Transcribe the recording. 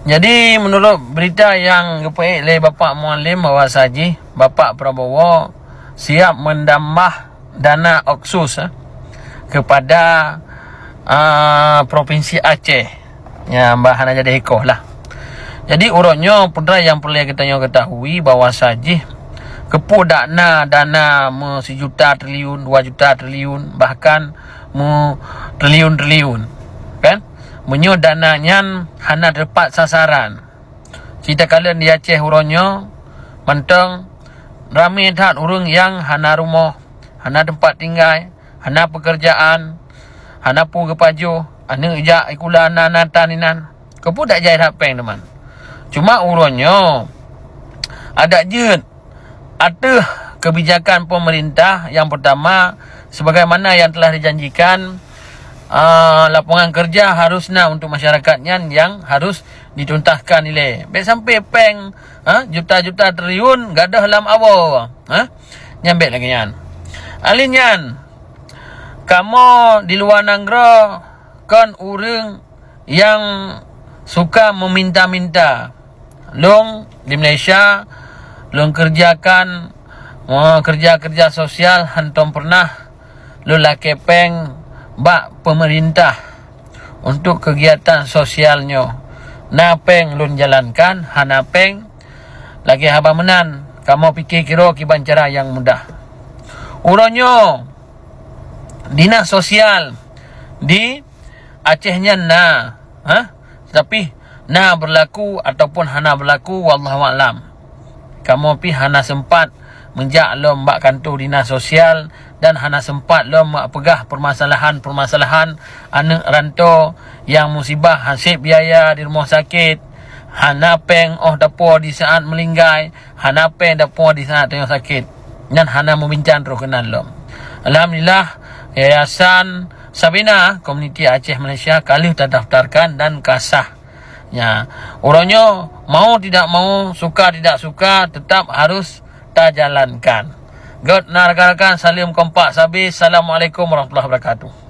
Jadi menurut berita yang dipaik oleh Bapak Muallim bahawa saji Bapak Prabowo siap mendambah dana oksus kepada Provinsi Aceh. Ya, bahan jadi hikoh lah. Jadi urutnya pudra yang perlu kita ketahui bahawa saji kepu dana 1 juta triliun, 2 juta triliun, bahkan triliun-triliun. Kan? Menyo dananya hana tepat sasaran. Cerita kalian di Aceh urutnya mentang ramai tak orang yang hana rumah, hana tempat tinggal, hana pekerjaan, hana pu kepaju, ane ijak ikulan natan. Kepu tak jahit hapeng teman. Cuma urutnya ada je ada kebijakan pemerintah yang pertama sebagaimana yang telah dijanjikan, lapangan kerja harusnya untuk masyarakatnya yang harus dituntaskan nilai. Baik sampai peng juta-juta triliun gadah dalam awal. Nyambek lagi nyan. Alinyan kamu di luar negara kan orang yang suka meminta-minta. Long di Malaysia long kerjakan kerja-kerja sosial hantom pernah lo laki peng bak pemerintah untuk kegiatan sosialnya. Napeng lun jalankan, hanapeng lagi haba menan. Kamu fikir kira kiban cara yang mudah. Urangnya dinas sosial di Acehnya tapi berlaku ataupun hana berlaku wallahu alam. Kamu pi hana sempat menjak lo mbak kantor dinas sosial dan hana sempat lo mbak pegah permasalahan anak rantau yang musibah hasib biaya di rumah sakit, hana peng dapur di saat melinggai, hana peng dapur di saat tengah sakit, dan hana membincang terus kenal lo. Alhamdulillah Yayasan Sabina Komuniti Aceh Malaysia kali terdaftarkan dan kasah. Ya, orangnya mau tidak mau, suka tidak suka, tetap harus terjalankan. God, rekan-rekan, salim kompak sabis. Assalamualaikum warahmatullahi wabarakatuh.